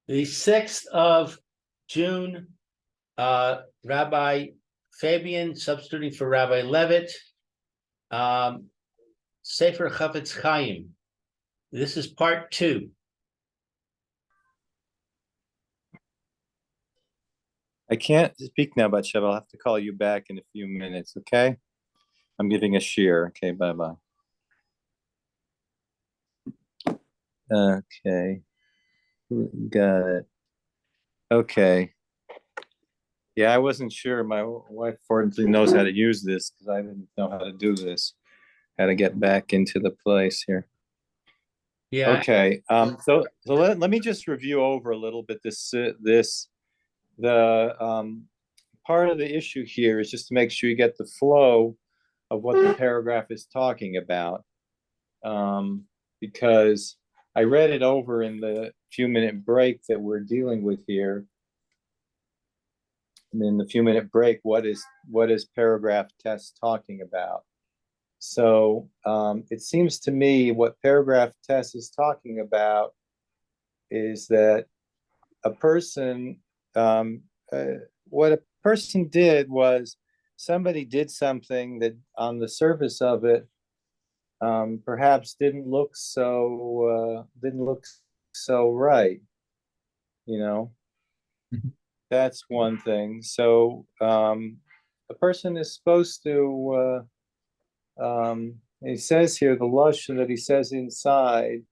The 6th of June, Rabbi Fabian substituting for Rabbi Levitt, Sefer Chofetz Chaim. This is part 2. I can't speak now, but Shev, I'll have to call you back in a few minutes, okay? I'm giving a shear. Okay, bye-bye. Okay. Got it. Okay. Yeah, I wasn't sure. My wife fortunately knows how to use this because I didn't know how to do this. How to get back into the place here. Yeah. Okay. So let me just review over a little bit the part of the issue here is just to make sure you get the flow of what the paragraph is talking about. Because I read it over in the few-minute break that we're dealing with here. And in the few-minute break, what is paragraph test talking about? So it seems to me what paragraph test is talking about is that a person, what a person did was somebody did something that on the surface of it perhaps didn't look so right, you know. That's one thing. So a person is supposed to he says here the lashon that he says inside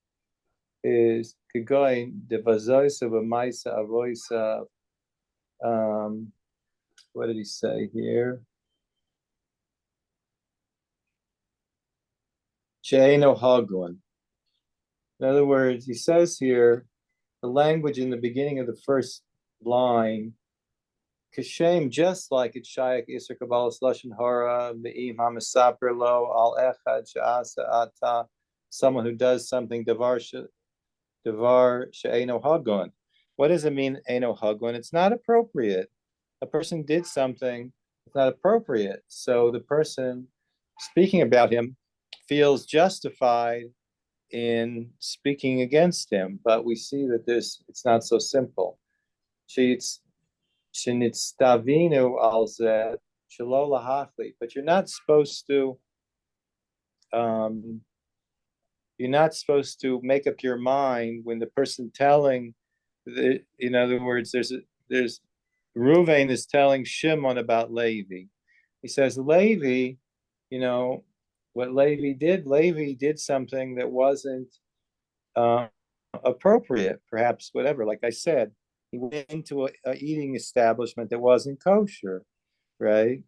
is kegoin devazoisa v'maisa avoisa. What did he say here? She'eino hagun. In other words, he says here the language in the beginning of the first line, kashem, just like it's shayak iser kabbalas lashon hara be'im hamisaper lo al echad she'asa ata, someone who does something davar she'eino hagun. What does it mean, eino hagun? It's not appropriate. A person did something, it's not appropriate. So the person speaking about him feels justified in speaking against him. But we see that it's not so simple. But you're not supposed to make up your mind when the person telling in other words, there's Ruvain is telling Shimon about Levi. He says, Levi, what Levi did something that wasn't appropriate, perhaps, whatever. Like I said, he went into a eating establishment that wasn't kosher, right?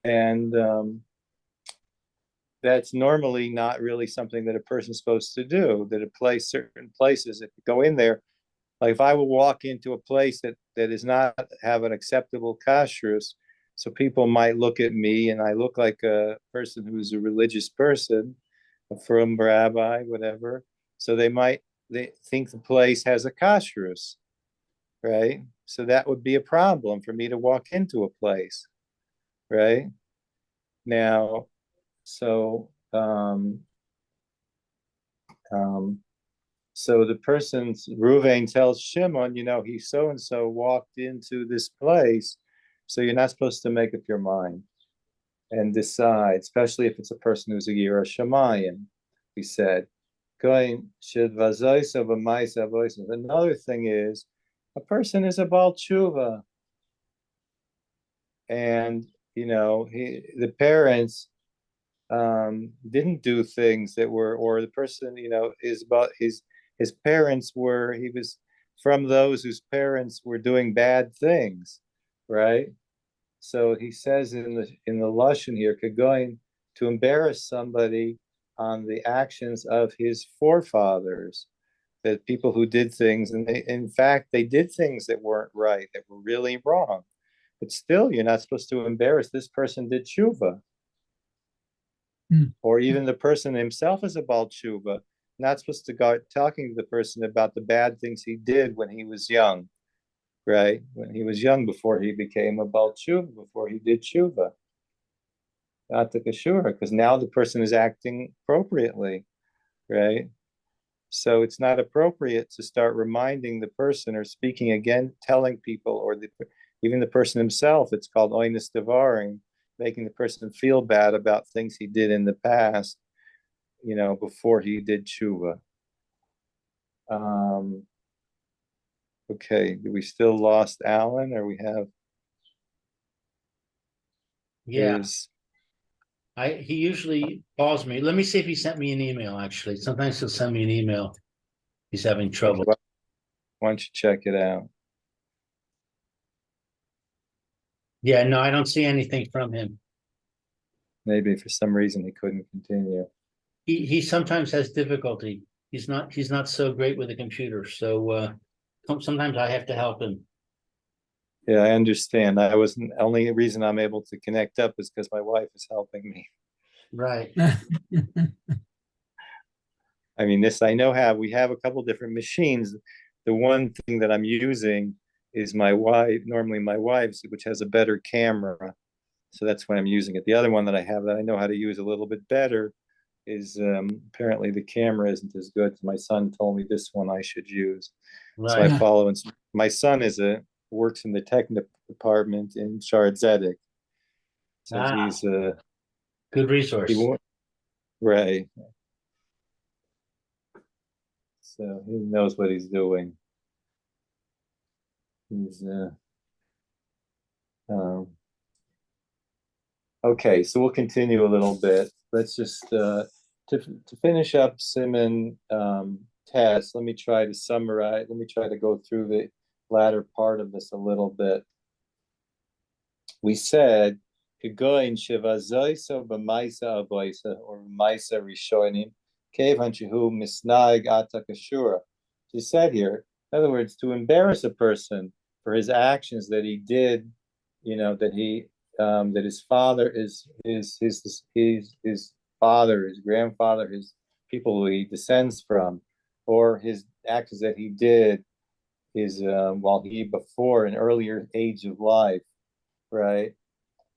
And that's normally not really something that a person's supposed to do, that certain places, if you go in there, like if I will walk into a place that is not have an acceptable kashrus, so people might look at me and I look like a person who's a religious person, a frum rabbi, whatever. So they think the place has a kashrus, right? So that would be a problem for me to walk into a place, right? Now, so so the person's Ruvain tells Shimon, he so and so walked into this place, so you're not supposed to make up your mind and decide, especially if it's a person who's a Yira Shamayim. He said, going should vazoisa v'maisa voices. Another thing is, a person is a Baal Tshuva, and the parents didn't do things that were, or the person is about his parents were, he was from those whose parents were doing bad things, right? So he says in the lashon here, going to embarrass somebody on the actions of his forefathers, that people who did things, and in fact they did things that weren't right, that were really wrong, but still you're not supposed to embarrass this person did tshuva. Or even the person himself is a Baal Tshuva, not supposed to go talking to the person about the bad things he did when he was young, right? When he was young, before he became a Baal Tshuva, before he did Tshuva. Not the Kashura, because now the person is acting appropriately, right? So it's not appropriate to start reminding the person or speaking again, telling people, or even the person himself. It's called oinus devarim, making the person feel bad about things he did in the past, before he did tshuva. Okay, do we still lost Alan, or we have Yeah, his? he usually calls me. Let me see if he sent me an email, actually. Sometimes he'll send me an email. He's having Okay, trouble. why don't you check it out? Yeah, no, I don't see anything from him. Maybe for some reason he couldn't continue. He sometimes has difficulty. He's not so great with a computer. So sometimes I have to help him. Yeah, I understand. I wasn't only reason I'm able to connect up is because my wife is helping me. Right. I mean, this I know how we have a couple different machines. The one thing that I'm using is normally my wife's, which has a better camera. So that's why I'm using it. The other one that I have that I know how to use a little bit better is apparently the camera isn't as good. So my son told me this one I should use. So I Right. follow. And my son works in the tech department in Shard Zedek. So Ah, he's good he resource. won't right. So he knows what he's doing. He's um, okay. So we'll continue a little bit. Let's just to finish up Simon test. Let me try to summarize. Let me try to go through the latter part of this a little bit. We said Kegoin Shivazoisa b'maisa aboisa or b'maisa rishonim kevan shehu misnaig atakashura. She said here, in other words, to embarrass a person for his actions that he did, that his father is his father, his grandfather, his people who he descends from, or his actions that he did is while he before an earlier age of life, right?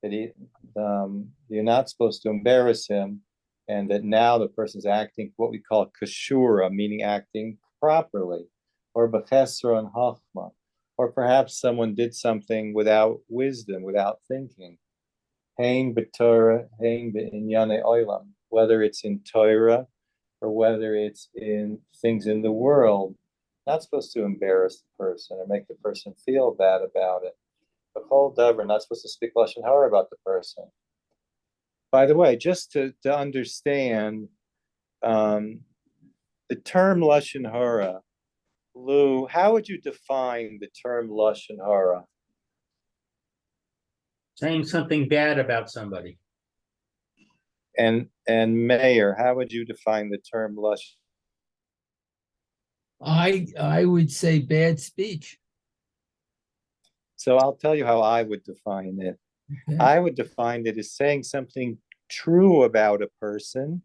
That you're not supposed to embarrass him, and that now the person's acting what we call kashura, meaning acting properly, or bechesra and hachma, or perhaps someone did something without wisdom, without thinking. Hein b'Torah, hein b'inyane olam, whether it's in Torah or whether it's in things in the world, not supposed to embarrass the person or make the person feel bad about it. The whole we're not supposed to speak lashon hara about the person. By the way, just to understand the term lashon hara, Lou, how would you define the term lashon hara? Saying something bad about somebody. And Mayor, how would you define the term lashon? I would say bad speech. So I'll tell you how I would define it. Okay. I would define it as saying something true about a person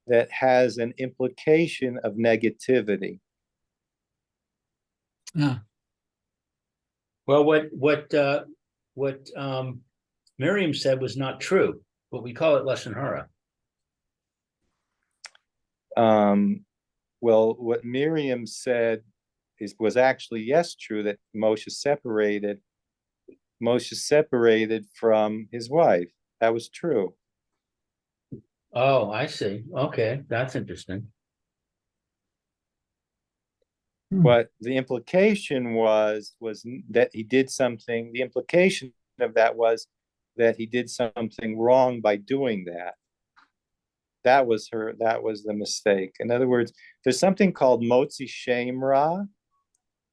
that has an implication of negativity. Ah, Well, what Miriam said was not true, but we call it lashon hara. Well, what Miriam said was actually, yes, true, that Moshe separated from his wife. That was true. Oh, I see. Okay, that's interesting. But the implication was that he did something. The implication of that was that he did something wrong by doing that. That was the mistake. In other words, there's something called motzi shem ra, and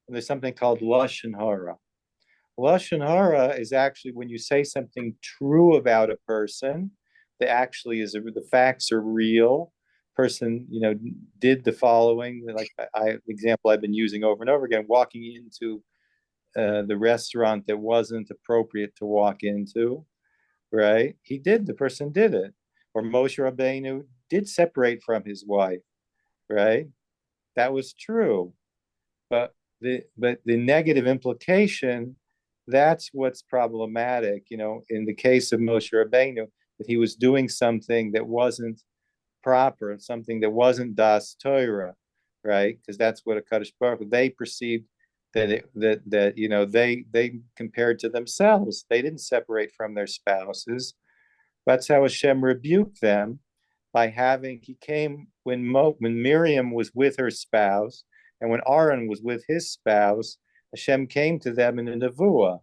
there's something called lashon hara. Lashon hara is actually when you say something true about a person that actually the facts are real. Person, did the following, like the example I've been using over and over again, walking into the restaurant that wasn't appropriate to walk into, right? The person did it. Or Moshe Rabbeinu did separate from his wife, right? That was true. But the negative implication, that's what's problematic, in the case of Moshe Rabbeinu, that he was doing something that wasn't proper, something that wasn't das Torah. right? Because that's what a Kadosh Baruch Hu, they perceived they compared to themselves. They didn't separate from their spouses. That's how Hashem rebuked them by he came when Miriam was with her spouse and when Aaron was with his spouse, Hashem came to them in a nevuah.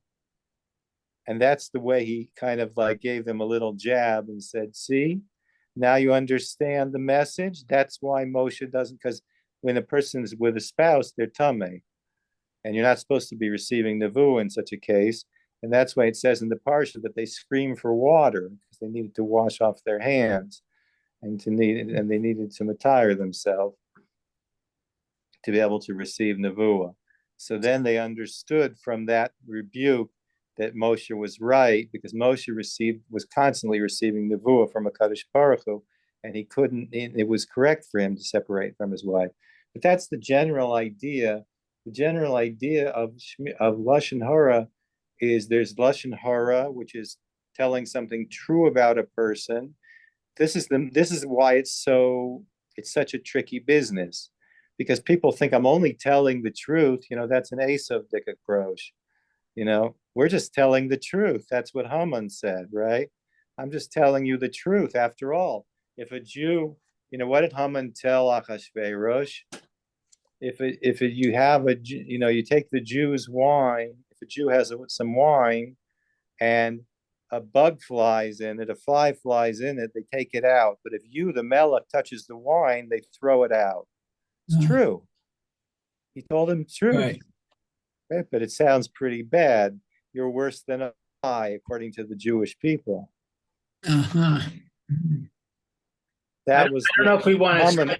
And that's the way he kind of like gave them a little jab and said, see, now you understand the message. That's why Moshe doesn't, because when a person is with a spouse, they're tameh. And you're not supposed to be receiving nevuah in such a case. And that's why it says in the parsha that they screamed for water because they needed to wash off their hands and they needed to matire themselves to be able to receive nevuah. So then they understood from that rebuke that Moshe was right, because Moshe was constantly receiving nevuah from a Kadosh Baruch Hu, and it was correct for him to separate from his wife. But that's the general idea. The general idea of Lashon Hara is there's Lashon Hara, which is telling something true about a person. This is why it's such a tricky business, because people think I'm only telling the truth. That's an Esav Dikak Brosh. We're just telling the truth. That's what Haman said, right? I'm just telling you the truth. After all, if a Jew, what did Haman tell Achashverosh? If you have you take the Jew's wine. If a Jew has some wine, and a bug flies in it, a fly flies in it, they take it out. But if you, the melech, touches the wine, they throw it out. It's true. He told him truth. Right. Right? But it sounds pretty bad. You're worse than I, according to the Jewish people. Uh-huh. That was. I don't know if we want to.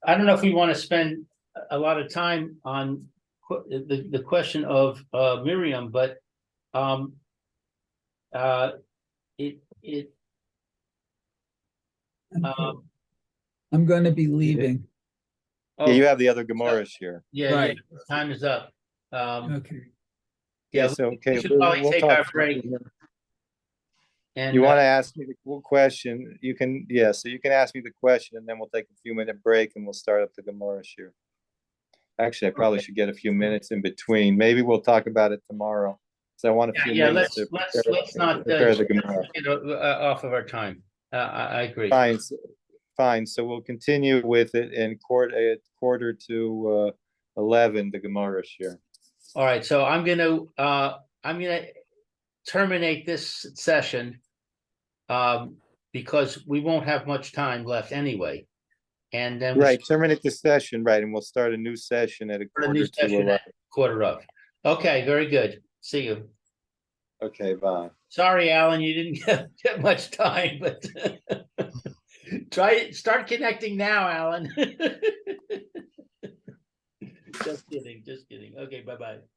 I don't know if we want to spend a lot of time on the question of Miriam, but I'm going to be leaving. Yeah, you have the other Gemaras here. Yeah, Right. yeah, time is up. Okay. Yeah, so okay, we should probably take talk our break. And you want to ask me the question? You can, so you can ask me the question, and then we'll take a few-minute break, and we'll start up the Gemaras here. Actually, I probably should get a few minutes in between. Maybe we'll talk about it tomorrow. So I want a few minutes to let's not prepare the Gemara. Off of our time. I agree. Fine. So we'll continue with it in quarter to 11. The Gemara here. All right. So I'm gonna terminate this session because we won't have much time left anyway. And then terminate the session, and we'll start a new session at a quarter to 11. Quarter of. Okay, very good. See you. Okay, bye. Sorry, Alan, you didn't get much time, but start connecting now, Alan. Just kidding. Okay, bye-bye.